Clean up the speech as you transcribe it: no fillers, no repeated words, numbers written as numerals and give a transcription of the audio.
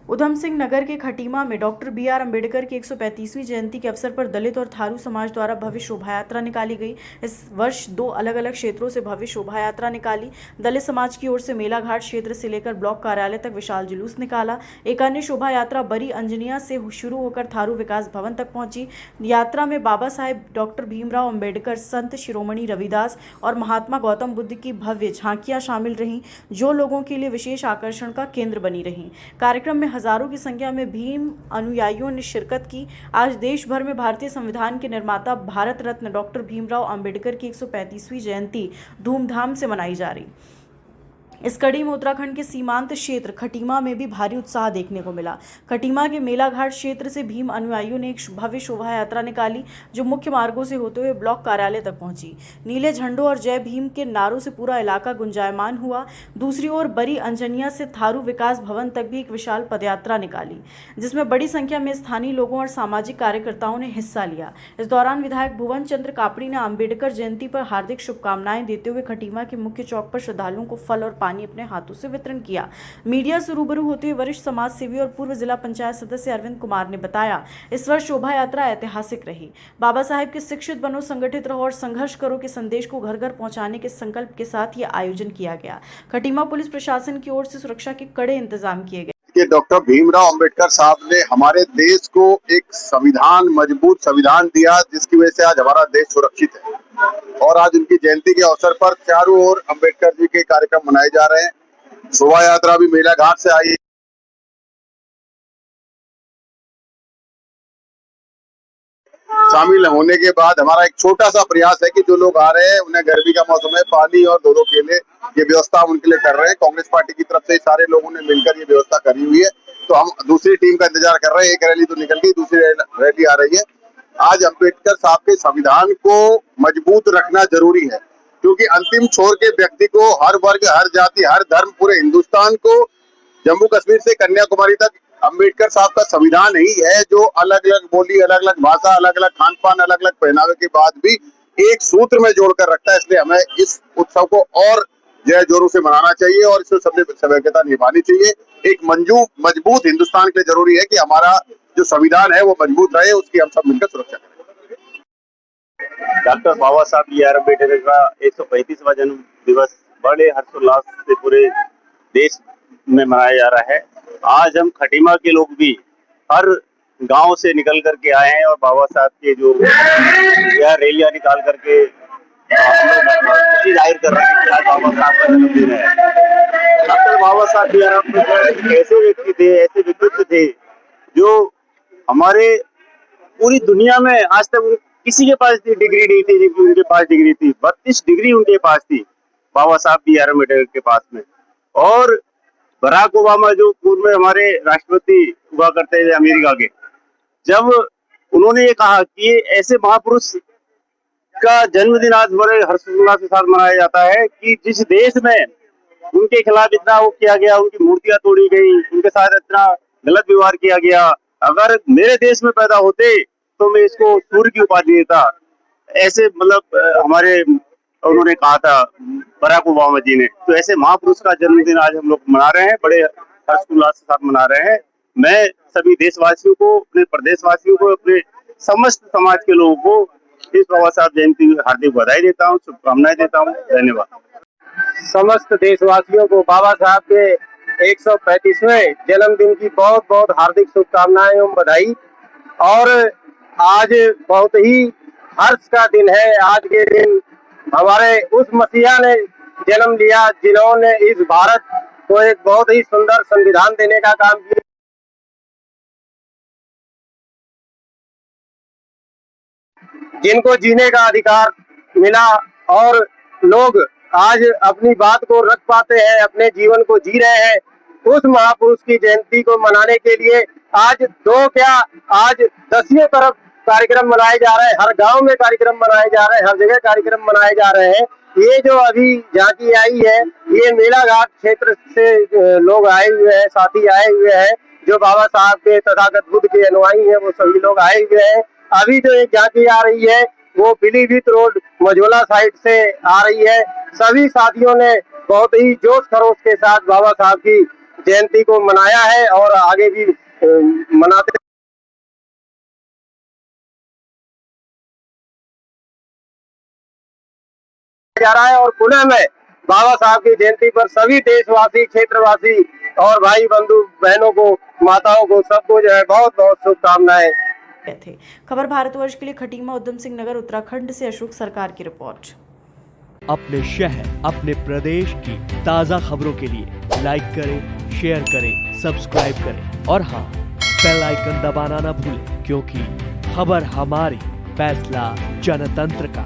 उधम सिंह नगर के खटीमा में doctor B R. Ambedkar की 135वीं जयंती के अवसर पर दलित और थारू समाज द्वारा भव्य शोभा यात्रा निकाली गई। इस वर्ष 2 अलग-अलग क्षेत्रों से भव्य शोभा यात्रा निकाली। दलित समाज की ओर से मेला घाट क्षेत्र से लेकर ब्लॉक कार्यालय तक विशाल जुलूस निकाला। एक अन्य शोभा यात्रा बड़ी अंजनिया से शुरू होकर थारू विकास भवन तक पहुंची। यात्रा में बाबा साहेब डॉक्टर भीमराव अम्बेडकर, संत शिरोमणि रविदास और महात्मा गौतम बुद्ध की भव्य झांकियां शामिल रहीं, जो लोगों के लिए विशेष आकर्षण का केंद्र बनी रहीं। कार्यक्रम में हजारों की संख्या में भीम अनुयायियों ने शिरकत की। आज देश भर में भारतीय संविधान के निर्माता भारत रत्न डॉक्टर भीमराव अम्बेडकर की 135वीं जयंती धूमधाम से मनाई जा रही। इस कड़ी में उत्तराखंड के सीमांत क्षेत्र खटीमा में भी भारी उत्साह देखने को मिला। खटीमा के मेला घाट क्षेत्र से भीम अनुयायियों ने एक भव्य शोभा यात्रा निकाली, जो मुख्य मार्गों से होते हुए ब्लॉक कार्यालय तक पहुंची। नीले झंडों और जय भीम के नारों से पूरा इलाका गुंजायमान हुआ। दूसरी ओर बड़ी अंजनिया से थारू विकास भवन तक भी एक विशाल पदयात्रा निकाली, जिसमें बड़ी संख्या में स्थानीय लोगों और सामाजिक कार्यकर्ताओं ने हिस्सा लिया। इस दौरान विधायक भुवन चंद्र कापड़ी ने अम्बेडकर जयंती पर हार्दिक शुभकामनाएं देते हुए खटीमा के मुख्य चौक पर श्रद्धालुओं को फल और पानी अपने हाथों से वितरण किया। मीडिया से रूबरू होते हुए वरिष्ठ समाज सेवी और पूर्व जिला पंचायत सदस्य अरविंद कुमार ने बताया, इस वर्ष शोभा यात्रा ऐतिहासिक रही। बाबा साहेब के शिक्षित बनो, संगठित रहो और संघर्ष करो के संदेश को घर घर पहुंचाने के संकल्प के साथ ये आयोजन किया गया। खटीमा पुलिस प्रशासन की ओर से सुरक्षा के कड़े इंतजाम किए गए। डॉक्टर भीमराव अंबेडकर साहब ने हमारे देश को एक संविधान, मजबूत संविधान दिया, जिसकी वजह से आज हमारा देश सुरक्षित है। और आज उनकी जयंती के अवसर पर चारों ओर अंबेडकर जी के कार्यक्रम मनाए जा रहे हैं। शोभा यात्रा भी मेला घाट से आई। शामिल होने के बाद हमारा एक छोटा सा प्रयास है कि जो लोग आ रहे हैं उन्हें गर्मी का मौसम है, पानी और दोनों केले ये व्यवस्था उनके लिए कर रहे हैं। कांग्रेस पार्टी की तरफ से सारे लोगों ने मिलकर ये व्यवस्था करी हुई है। तो हम दूसरी टीम का इंतजार कर रहे हैं। एक रैली तो निकल गई, दूसरी रैली आ रही है। आज अम्बेडकर साहब के संविधान को मजबूत रखना जरूरी है, क्योंकि अंतिम छोर के व्यक्ति को हर वर्ग, हर जाति, हर धर्म, पूरे हिंदुस्तान को जम्मू कश्मीर से कन्याकुमारी तक अम्बेडकर साहब का संविधान ही है, जो अलग अलग बोली, अलग अलग भाषा, अलग अलग खान पान, अलग अलग पहनावे के बाद भी एक सूत्र में जोड़कर रखता है। इसलिए हमें इस उत्सव को और जय जोरों से मनाना चाहिए और इसमें सबने सभ्यता निभानी चाहिए। एक मजबूत हिंदुस्तान के लिए जरूरी है कि हमारा जो संविधान है वो मजबूत रहे, उसकी हम सब मिलकर सुरक्षा करें। डॉक्टर बाबा साहब बी.आर. अम्बेडकर का 135वां जन्म दिवस बड़े हर्षोल्लास से पूरे देश में मनाया जा रहा है। आज हम खटीमा के लोग भी हर गांव से निकल करके आए हैं और बाबा साहब के जो रैलियां निकाल करके खुशी जाहिर कर रहे हैं कि आज बाबा साहब का जन्मदिन है। डॉक्टर बाबा साहब बी.आर. अम्बेडकर ऐसे व्यक्ति थे, ऐसे व्यक्तित्व थे जो हमारे पूरी दुनिया में आज तक किसी के पास डिग्री नहीं थी जिनकी उनके पास डिग्री थी। 32 डिग्री उनके पास थी बाबा साहब बी.आर. अम्बेडकर के पास में। और बराक ओबामा जो पूर्व में हमारे राष्ट्रपति हुआ करते थे अमेरिका के, जब उन्होंने ये कहा कि ऐसे महापुरुष का जन्मदिन आज बड़े हर्षोल्लास के साथ मनाया जाता है कि जिस देश में उनके खिलाफ इतना वो किया गया, उनकी मूर्तियां तोड़ी गई, उनके साथ इतना गलत व्यवहार किया गया, अगर मेरे देश में पैदा होते तो मैं इसको सूर्य की उपाधि देता। ऐसे मतलब हमारे उन्होंने कहा था बराक ओबामा जी ने। तो ऐसे महापुरुष का जन्मदिन आज हम लोग मना रहे हैं, बड़े हर्षोल्लास के साथ मना रहे हैं। मैं सभी देशवासियों को, अपने प्रदेशवासियों को, अपने समस्त समाज के लोगों को इस बाबा साहब जयंती की हार्दिक बधाई देता हूँ, शुभकामनाएं देता हूँ। धन्यवाद। समस्त देशवासियों को बाबा साहब के 135वें जन्मदिन की बहुत बहुत हार्दिक शुभकामनाएं एवं बधाई। और आज बहुत ही हर्ष का दिन है। आज के दिन हमारे उस मसीहा ने जन्म लिया जिन्होंने इस भारत को एक बहुत ही सुंदर संविधान देने का काम किया, जिनको जीने का अधिकार मिला और लोग आज अपनी बात को रख पाते हैं, अपने जीवन को जी रहे हैं। उस महापुरुष की जयंती को मनाने के लिए आज आज 10वीं तरफ कार्यक्रम मनाए जा रहे हैं। हर गांव में कार्यक्रम मनाए जा रहे हैं, हर जगह कार्यक्रम मनाए जा रहे हैं। ये जो अभी झांकी आई है, ये मेला घाट क्षेत्र से लोग आए हुए हैं, साथी आए हुए हैं, जो बाबा साहब के तथागत बुद्ध के अनुयायी हैं, वो सभी लोग आए हुए हैं। अभी जो एक झांकी आ रही है वो पीलीभीत रोड मझोला साइड से आ रही है। सभी साथियों ने बहुत ही जोश खरोश के साथ बाबा साहब की जयंती को मनाया है और आगे भी मनाते जा रहा है। और पुनः मैं बाबा साहब की जयंती पर सभी देशवासी, क्षेत्रवासी और भाई बंधु बहनों को, माताओं को, सबको जो है बहुत बहुत शुभकामनाएं। थे। खबर भारतवर्ष के लिए खटीमा उधम सिंह नगर उत्तराखंड से अशोक सरकार की रिपोर्ट। अपने शहर, अपने प्रदेश की ताजा खबरों के लिए लाइक करें, शेयर करें, सब्सक्राइब करें और हाँ, बेल आइकन दबाना ना भूलें, क्योंकि खबर हमारी, फैसला जनतंत्र का।